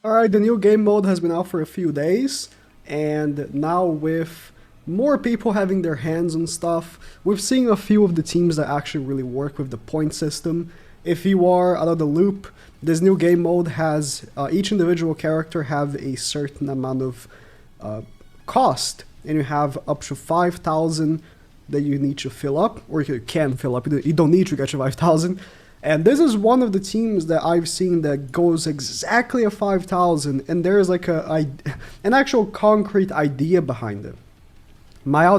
Alright, the new game mode has been out for a few days, and now with more people having their hands on stuff, we've seen a few of the teams that actually really work with the point system. If you are out of the loop, this new game mode has each individual character have a certain amount of cost, and you have up to 5,000 that you need to fill up, or you can fill up, you don't need to get your 5,000. And this is one of the teams that I've seen that goes exactly at 5,000, and there's like an actual concrete idea behind it. MAEL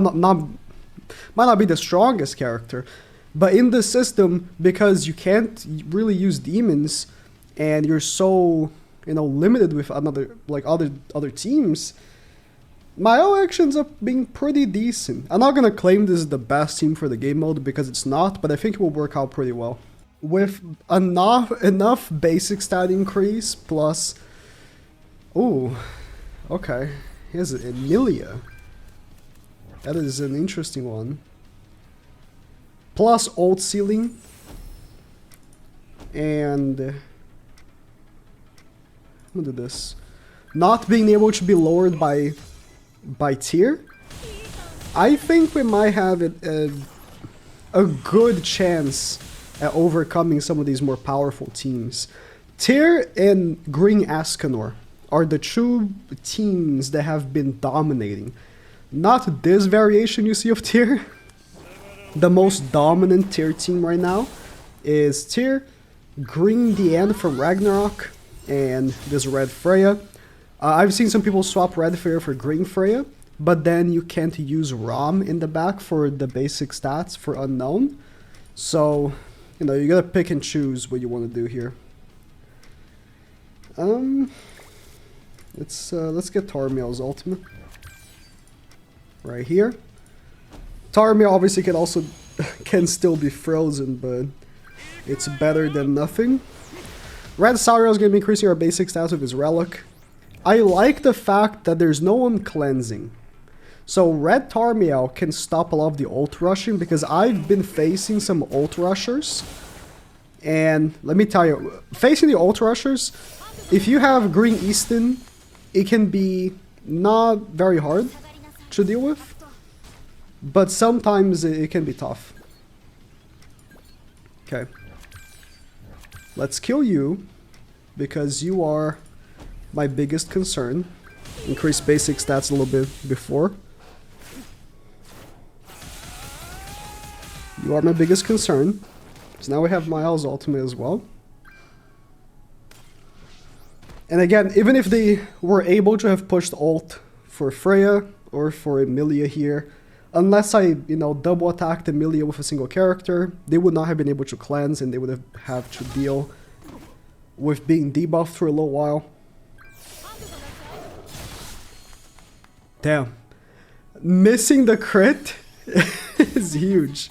might not be the strongest character, but in the system, because you can't really use demons, and you're so, limited with other teams, MAEL actually ends up being pretty decent. I'm not gonna claim this is the best team for the game mode because it's not, but I think it will work out pretty well. With enough basic stat increase plus... Ooh, okay. Here's Emilia. That is an interesting one. Plus ult ceiling. And... I'm gonna do this. Not being able to be lowered by tier. I think we might have a good chance at overcoming some of these more powerful teams. Tyr and Green Escanor are the two teams that have been dominating. Not this variation you see of Tyr. The most dominant Tyr team right now is Tyr, Green Diane from Ragnarok, and this Red Freya. I've seen some people swap Red Freya for Green Freya, but then you can't use Rom in the back for the basic stats for Unknown. So... you gotta pick and choose what you want to do here. Let's get Tarmiel's ultimate. Right here. Tarmiel obviously can still be frozen, but it's better than nothing. Red Sariel is gonna be increasing our basic stats with his relic. I like the fact that there's no one cleansing. So Red Tarmiel can stop a lot of the ult rushing, because I've been facing some ult rushers. And let me tell you, facing the ult rushers, if you have Green Easton, it can be not very hard to deal with. But sometimes it can be tough. Okay. Let's kill you, because you are my biggest concern. Increase basic stats a little bit before. You are my biggest concern. So now we have MAEL's ultimate as well. And again, even if they were able to have pushed ult for Freya or for Emilia here, unless I, double attacked Emilia with a single character, they would not have been able to cleanse, and they would have to deal with being debuffed for a little while. Damn. Missing the crit is huge.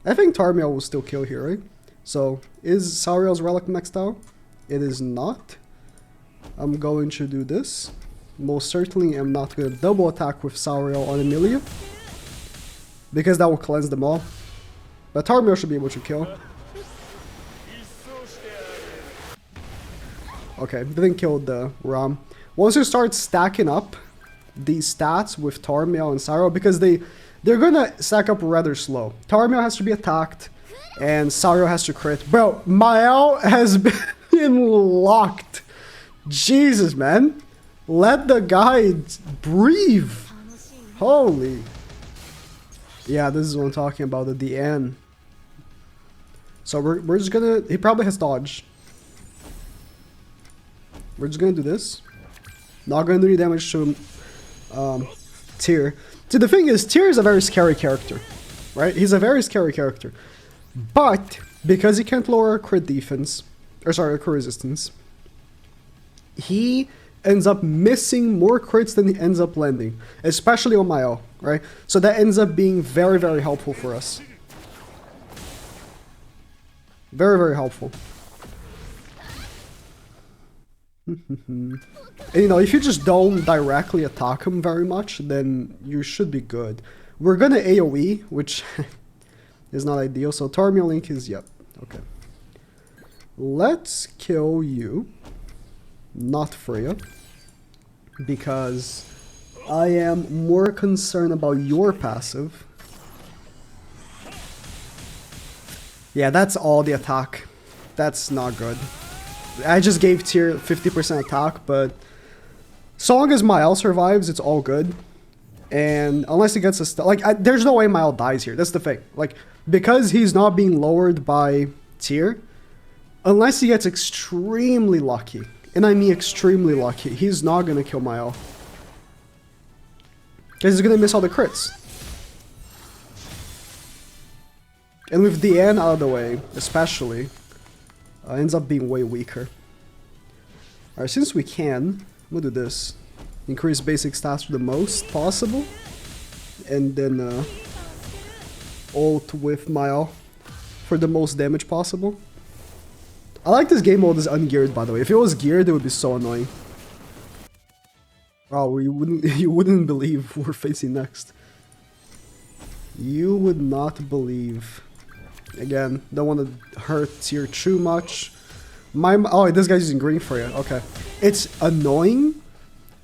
I think Tarmiel will still kill here, right? So, is Sariel's relic maxed out? It is not. I'm going to do this. Most certainly am not going to double attack with Sariel on Emilia, because that will cleanse them all. But Tarmiel should be able to kill. Okay, didn't kill the Ram. Once you start stacking up these stats with Tarmiel and Sariel, because they're gonna stack up rather slow. Tarmiel has to be attacked, and Sariel has to crit. Bro, MAEL has been locked. Jesus, man. Let the guy breathe. Holy. Yeah, this is what I'm talking about, at the end. So we're just gonna... He probably has dodge. We're just gonna do this. Not gonna do any damage to Tyr. See, the thing is, Tyr is a very scary character, right? He's a very scary character. But, because he can't lower crit defense, or sorry, crit resistance, he ends up missing more crits than he ends up landing, especially on MAEL, right? So that ends up being very, very helpful for us. Very, very helpful. And if you just don't directly attack him very much, then you should be good. We're gonna AoE, which is not ideal, so Tarmiel Link is, yep, okay. Let's kill you. not Freya, because I am more concerned about your passive. Yeah, that's all the attack. That's not good. I just gave tier 50% attack, but so long as MAEL survives, it's all good. And unless he gets a like, there's no way MAEL dies here. That's the thing. Like, because he's not being lowered by tier, unless he gets extremely lucky, and I mean extremely lucky, he's not gonna kill MAEL. Because he's gonna miss all the crits. And with the N out of the way, especially, ends up being way weaker. Alright, since we can, we'll do this. Increase basic stats to the most possible. And then ult with MAEL for the most damage possible. I like this game mode is ungeared, by the way. If it was geared, it would be so annoying. Wow, you wouldn't believe who we're facing next. You would not believe. Again, don't want to hurt tier too much. Oh, this guy's using green Freya. Okay. It's annoying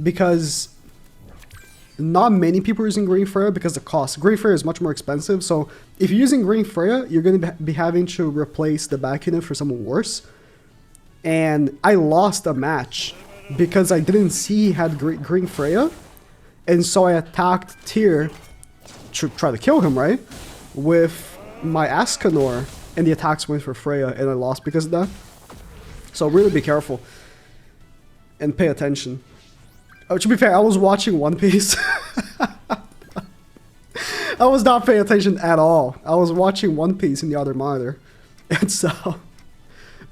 because not many people are using green Freya because the cost. Green Freya is much more expensive, so if you're using green Freya, you're going to be having to replace the back unit for someone worse. And I lost a match because I didn't see he had green Freya, and so I attacked tier to try to kill him, right? With my Escanor, and the attacks went for Freya, and I lost because of that. So really be careful and pay attention. Oh, to be fair, I was watching One Piece. I was not paying attention at all. I was watching One Piece in the other monitor, and so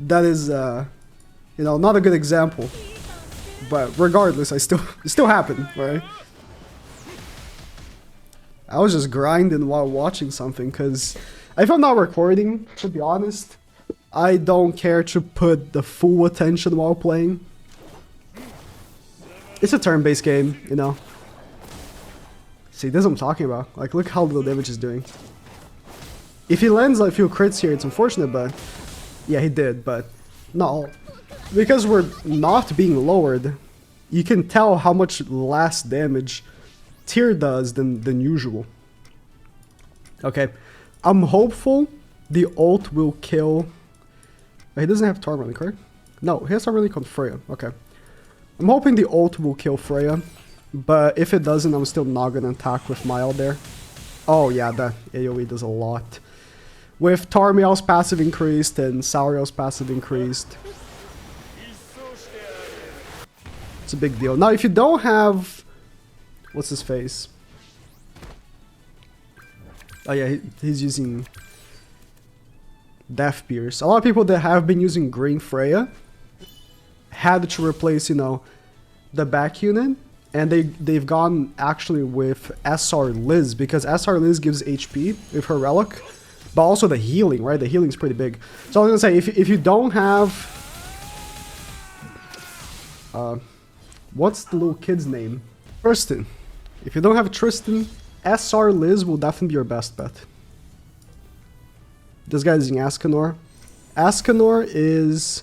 that is, you know, not a good example. But regardless, it still happened, right? I was just grinding while watching something, because if I'm not recording, to be honest, I don't care to put the full attention while playing. It's a turn-based game, you know. See, this is what I'm talking about. Like, look how little damage is doing. If he lands like a few crits here, it's unfortunate, but yeah, he did, but no. Because we're not being lowered, you can tell how much less damage tier does than usual. Okay, I'm hopeful the ult will kill. He doesn't have Tarmiel, correct? No, he has Tarmiel on Freya. Okay, I'm hoping the ult will kill Freya, but if it doesn't, I'm still not gonna attack with MAEL there. Oh yeah, the AoE does a lot. With Tarmiel's passive increased and Sariel's passive increased, it's a big deal. Now, if you don't have, what's his face? Oh yeah, he's using Death Pierce. A lot of people that have been using green Freya had to replace, you know, the back unit, and they've gone actually with SR Liz, because SR Liz gives HP with her relic, but also the healing, right? The healing's pretty big. So I was gonna say, if you don't have, what's the little kid's name? Tristan. If you don't have Tristan, SR Liz will definitely be your best bet. This guy's using Escanor. Escanor is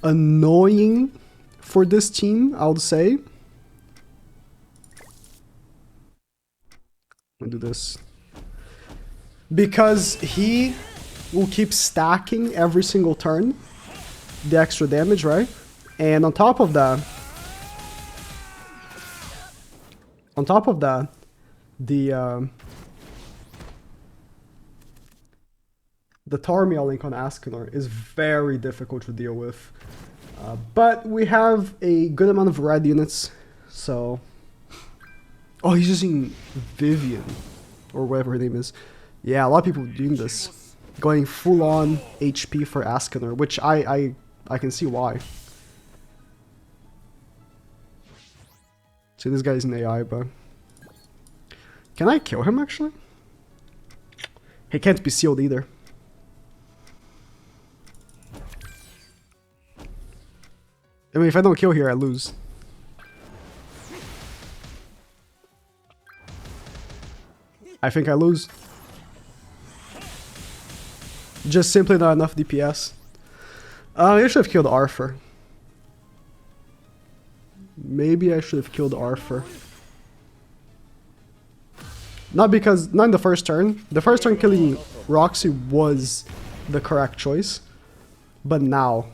annoying for this team, I would say. Let me do this. Because he will keep stacking every single turn the extra damage, right? And on top of that, the Tarmiel link on Escanor is very difficult to deal with. But we have a good amount of red units, so... Oh, he's using Vivian, or whatever her name is. Yeah, a lot of people doing this. Going full-on HP for Escanor, which I can see why. See, this guy's an AI, but... Can I kill him, actually? He can't be sealed either. I mean, if I don't kill here, I lose. I think I lose. Just simply not enough DPS. I should have killed Arthur. Maybe I should have killed Arthur. Not in the first turn. The first turn killing Roxy was the correct choice. But now,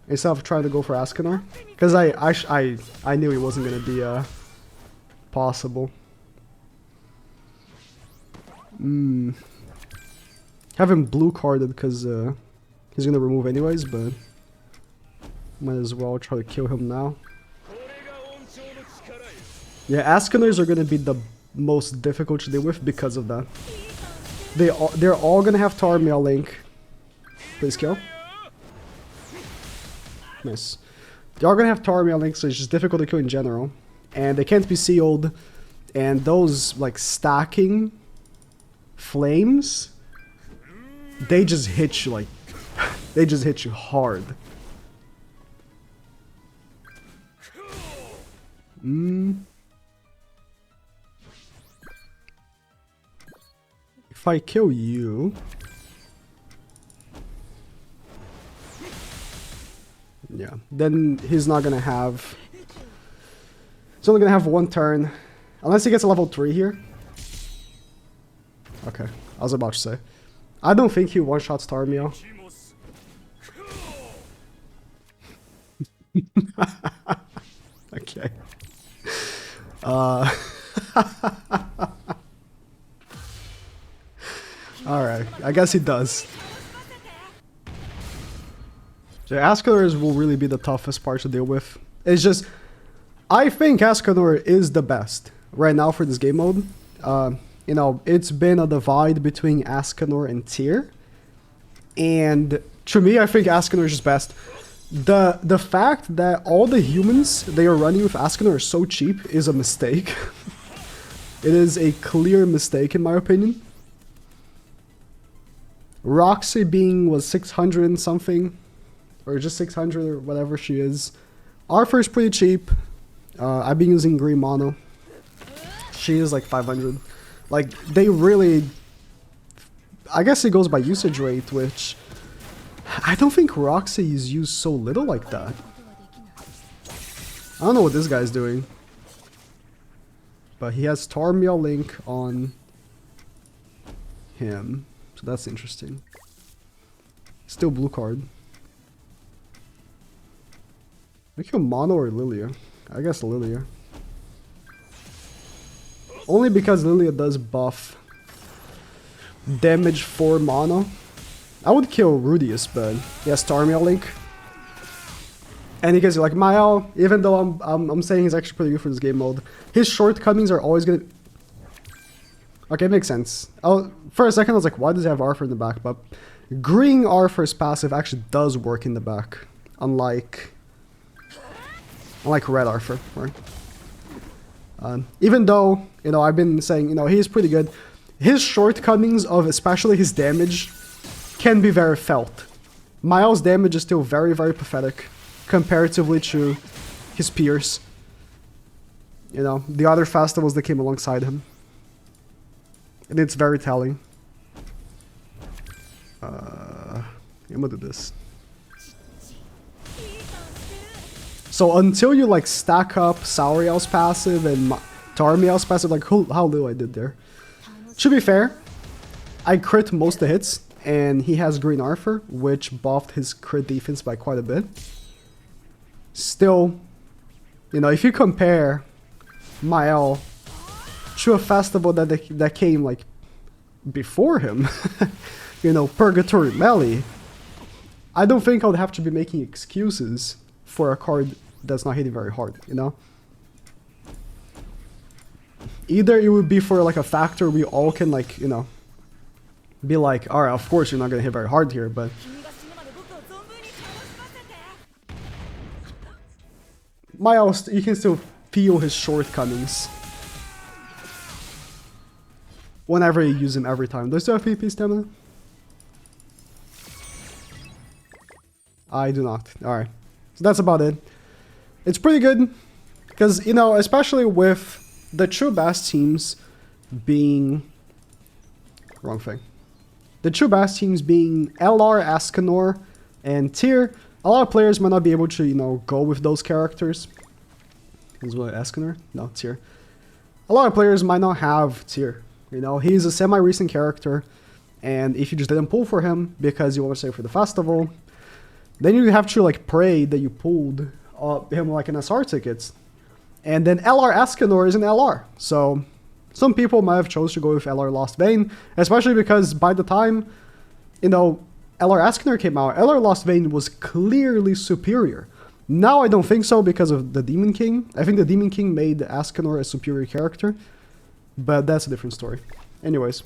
instead of trying to go for Escanor, because I knew it wasn't going to be possible. Have him blue carded because he's going to remove anyways, but might as well try to kill him now. Yeah, Escanors are going to be the most difficult to deal with because of that. They're all going to have Tarmiel Link. Please kill. Nice. They are going to have Tarmiel Link, so it's just difficult to kill in general. And they can't be sealed. And those, like, stacking flames, they just hit you, like, they just hit you hard. If I kill you... yeah, then he's not gonna have... he's only gonna have one turn. Unless he gets a level 3 here. Okay, I was about to say. I don't think he one-shots Tarmiel. Okay. Alright, I guess he does. So Escanor will really be the toughest part to deal with. It's just, I think Escanor is the best right now for this game mode. You know, it's been a divide between Escanor and Tyr. And to me, I think Escanor is just best. The fact that all the humans they are running with Escanor are so cheap is a mistake. It is a clear mistake in my opinion. Roxy being was 600 and something, or just 600 or whatever she is. Arthur is pretty cheap. I've been using green mono. She is like 500. Like they really, I guess it goes by usage rate, which I don't think Roxy is used so little like that. I don't know what this guy's doing. But he has Tarmiel Link on him. So that's interesting. Still blue card. We kill Mono or Lilia? I guess Lilia. Only because Lilia does buff damage for Mono. I would kill Rudius, but he has Tarmiel Link. And he gets like MAEL, even though I'm saying he's actually pretty good for this game mode. His shortcomings are always gonna... okay, makes sense. For a second I was like, why does he have Arthur in the back? But green Arthur's passive actually does work in the back. Unlike red Arthur, right? Even though, you know, I've been saying, you know, he's pretty good. His shortcomings of especially his damage can be very felt. MAEL's damage is still very, very pathetic comparatively to his peers. You know, the other festivals that came alongside him. And it's very telling. I'm gonna do this. So until you like stack up Sariel's passive and Tarmiel's passive, like how little I did there. To be fair, I crit most of the hits, and he has green Arthur, which buffed his crit defense by quite a bit. Still, you know, if you compare MAEL to a festival that came like before him, you know, Purgatory Melee, I don't think I would have to be making excuses for a card that's not hitting very hard, you know? Either it would be for like a factor we all can like, you know, be like, alright, of course you're not gonna hit very hard here, but MAEL, you can still feel his shortcomings whenever you use him every time. Do I still have PP stamina? I do not. Alright. So that's about it. It's pretty good. Because, you know, especially with the true best teams being... wrong thing. The true best teams being LR, Escanor, and Tyr. A lot of players might not be able to, you know, go with those characters. Is what Escanor? No, Tyr. A lot of players might not have Tyr. You know, he's a semi-recent character, and if you just didn't pull for him because you want to save for the festival, then you have to like pray that you pulled him like an SR tickets. And then LR Escanor is an LR. So some people might have chose to go with LR Lost Vein, especially because by the time, you know, LR Escanor came out, LR Lost Vein was clearly superior. Now I don't think so because of the Demon King. I think the Demon King made Escanor a superior character, but that's a different story. Anyways.